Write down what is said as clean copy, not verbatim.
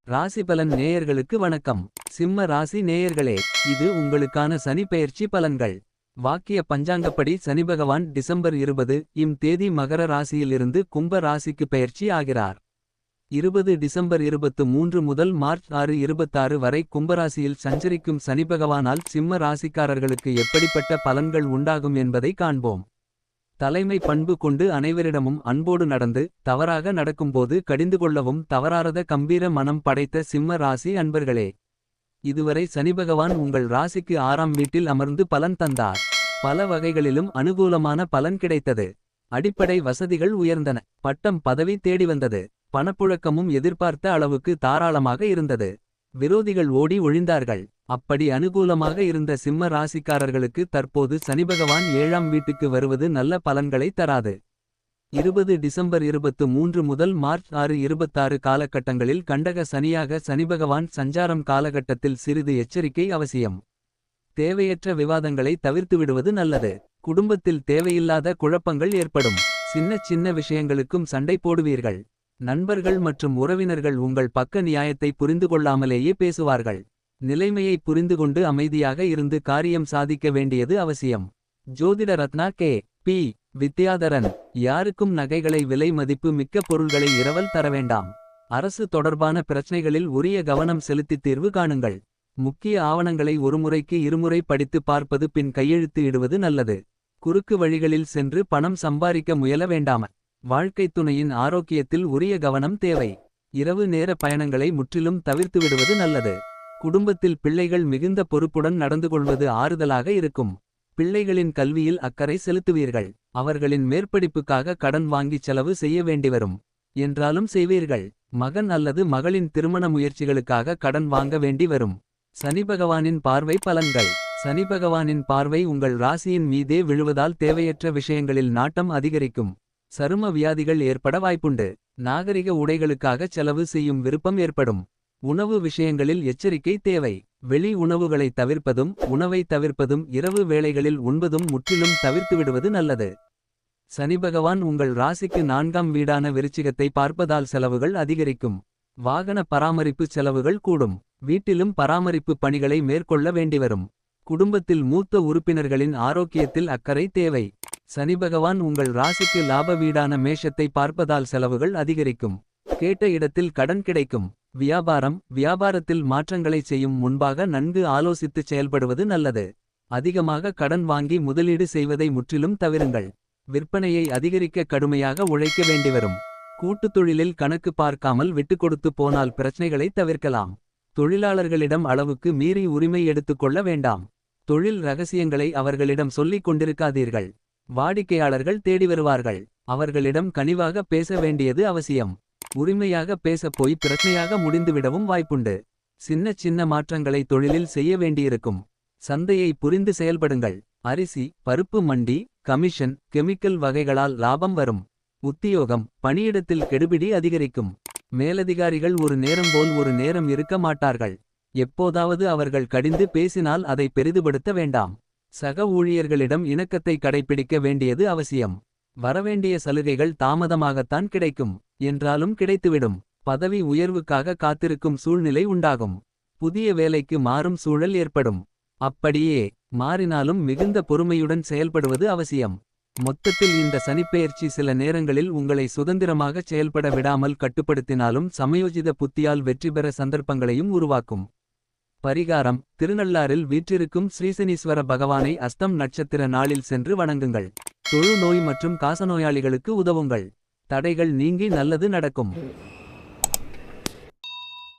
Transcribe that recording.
ராசிபலன் நேயர்களுக்கு வணக்கம். சிம்ம ராசி நேயர்களே, இது உங்களுக்கான சனி பெயர்ச்சி பலன்கள். வாக்கிய பஞ்சாங்கப்படி சனிபகவான் டிசம்பர் 20 இம் தேதி மகர ராசியிலிருந்து கும்ப ராசிக்கு பெயர்ச்சி ஆகிறார். 20 டிசம்பர் 23 முதல் மார்ச் 6 26 வரை கும்பராசியில் சஞ்சரிக்கும் சனிபகவானால் சிம்ம ராசிக்காரர்களுக்கு எப்படிப்பட்ட பலன்கள் உண்டாகும் என்பதை காண்போம். தலைமை பண்பு கொண்டு அனைவரிடமும் அன்போடு நடந்து தவறாக நடக்கும்போது கடிந்து கொள்ளவும் தவறாரத கம்பீர மனம் படைத்த சிம்ம ராசி அன்பர்களே. இதுவரை சனிபகவான் உங்கள் ராசிக்கு 6ஆம் வீட்டில் அமர்ந்து பலன் தந்தார். பல வகைகளிலும் அனுகூலமான பலன் கிடைத்தது. அடிப்படை வசதிகள் உயர்ந்தன. பட்டம் பதவி தேடி வந்தது. பணப்புழக்கமும் எதிர்பார்த்த அளவுக்கு தாராளமாக இருந்தது. விரோதிகள் ஓடி ஒழிந்தார்கள். அப்படி அனுகூலமாக இருந்த சிம்ம ராசிக்காரர்களுக்கு தற்போது சனிபகவான் 7ஆம் வீட்டுக்கு வருவது நல்ல பலன்களை தராது. 20 டிசம்பர் 23 முதல் மார்ச் 6 26 காலகட்டங்களில் கண்டக சனியாக சனிபகவான் சஞ்சாரம் காலகட்டத்தில் சிறிது எச்சரிக்கை அவசியம். தேவையற்ற விவாதங்களை தவிர்த்துவிடுவது நல்லது. குடும்பத்தில் தேவையில்லாத குழப்பங்கள் ஏற்படும். சின்ன விஷயங்களுக்கும் சண்டை போடுவீர்கள். நண்பர்கள் மற்றும் உறவினர்கள் உங்கள் பக்க நியாயத்தை புரிந்து கொள்ளாமலேயே பேசுவார்கள். நிலைமையை புரிந்துகொண்டு அமைதியாக இருந்து காரியம் சாதிக்க வேண்டியது அவசியம். ஜோதிட ரத்னா கே. பி. வித்யாதரன். யாருக்கும் நகைகளை விலை மதிப்பு மிக்க பொருள்களை இரவல் தர வேண்டாம். அரசு தொடர்பான பிரச்சனைகளில் உரிய கவனம் செலுத்தி தீர்வு காணுங்கள். முக்கிய ஆவணங்களை ஒருமுறைக்கு இருமுறை படித்து பார்ப்பது பின் கையெழுத்து இடுவது நல்லது. குறுக்கு வழிகளில் சென்று பணம் சம்பாதிக்க முயல வேண்டாம. வாழ்க்கைத் துணையின் ஆரோக்கியத்தில் உரிய கவனம் தேவை. இரவு நேர பயணங்களை முற்றிலும் தவிர்த்துவிடுவது நல்லது. குடும்பத்தில் பிள்ளைகள் மிகுந்த பொறுப்புடன் நடந்து கொள்வது ஆறுதலாக இருக்கும். பிள்ளைகளின் கல்வியில் அக்கறை செலுத்துவீர்கள். அவர்களின் மேற்படிப்புக்காக கடன் வாங்கி செலவு செய்ய வேண்டிவரும். என்றாலும் செய்வீர்கள். மகன் அல்லது மகளின் திருமண முயற்சிகளுக்காக கடன் வாங்க வேண்டி வரும். சனிபகவானின் பார்வை பலன்கள். சனிபகவானின் பார்வை உங்கள் ராசியின் மீதே விழுவதால் தேவையற்ற விஷயங்களில் நாட்டம் அதிகரிக்கும். சரும வியாதிகள் ஏற்பட வாய்ப்புண்டு. நாகரிக உடைகளுக்காக செலவு செய்யும் விருப்பம் ஏற்படும். உணவு விஷயங்களில் எச்சரிக்கை தேவை. வெளி உணவுகளை தவிர்ப்பதும் உணவை தவிர்ப்பதும் இரவு வேளைகளில் உண்பதும் முற்றிலும் தவிர்த்துவிடுவது நல்லது. சனிபகவான் உங்கள் ராசிக்கு 4ஆம் வீடான விருச்சிகத்தை பார்ப்பதால் செலவுகள் அதிகரிக்கும். வாகன பராமரிப்பு செலவுகள் கூடும். வீட்டிலும் பராமரிப்பு பணிகளை மேற்கொள்ள வேண்டிவரும். குடும்பத்தில் மூத்த உறுப்பினர்களின் ஆரோக்கியத்தில் அக்கறை தேவை. சனிபகவான் உங்கள் ராசிக்கு லாப வீடான மேஷத்தை பார்ப்பதால் செலவுகள் அதிகரிக்கும். கேட்ட இடத்தில் கடன் கிடைக்கும். வியாபாரத்தில் மாற்றங்களை செய்யும் முன்பாக நன்கு ஆலோசித்து செயல்படுவது நல்லது. அதிகமாக கடன் வாங்கி முதலீடு செய்வதை முற்றிலும் தவிருங்கள். விற்பனையை அதிகரிக்க கடுமையாக உழைக்க வேண்டிவரும். கூட்டுத் தொழிலில் கணக்கு பார்க்காமல் விட்டுக்கொடுத்து போனால் பிரச்சனைகளை தவிர்க்கலாம். தொழிலாளர்களிடம் அளவுக்கு மீறி உரிமை எடுத்துக்கொள்ள வேண்டாம். தொழில் ரகசியங்களை அவர்களிடம் சொல்லிக் கொண்டிருக்காதீர்கள். வாடிக்கையாளர்கள் தேடி வருவார்கள். அவர்களிடம் கனிவாக பேச வேண்டியது அவசியம். உரிமையாக பேசப் போய் பிரச்சனையாக முடிந்துவிடவும் வாய்ப்புண்டு. சின்ன மாற்றங்களை தொழிலில் செய்ய வேண்டியிருக்கும். சந்தையை புரிந்து செயல்படுங்கள். அரிசி பருப்பு மண்டி கமிஷன் கெமிக்கல் வகைகளால் லாபம் வரும். உத்தியோகம் பணியிடத்தில் கெடுபிடி அதிகரிக்கும். மேலதிகாரிகள் ஒரு நேரம் போல் ஒரு நேரம் இருக்க மாட்டார்கள். எப்போதாவது அவர்கள் கடிந்து பேசினால் அதை பெரிதுபடுத்த வேண்டாம். சக ஊழியர்களிடம் இணக்கத்தை கடைப்பிடிக்க வேண்டியது அவசியம். வரவேண்டிய சலுகைகள் தாமதமாகத்தான் கிடைக்கும். என்றாலும் கிடைத்துவிடும். பதவி உயர்வுக்காக காத்திருக்கும் சூழ்நிலை உண்டாகும். புதிய வேலைக்கு மாறும் சூழல் ஏற்படும். அப்படியே மாறினாலும் மிகுந்த பொறுமையுடன் செயல்படுவது அவசியம். மொத்தத்தில் இந்த சனிப்பெயர்ச்சி சில நேரங்களில் உங்களை சுதந்திரமாக செயல்பட விடாமல் கட்டுப்படுத்தினாலும் சமயோஜித புத்தியால் வெற்றி பெற சந்தர்ப்பங்களையும் உருவாக்கும். பரிகாரம்: திருநள்ளாறில் வீற்றிருக்கும் ஸ்ரீசனீஸ்வர பகவானை அஸ்தம் நட்சத்திர நாளில் சென்று வணங்குங்கள். தொழு நோய் மற்றும் காசநோயாளிகளுக்கு உதவுங்கள். தடைகள் நீங்கி நல்லது நடக்கும்.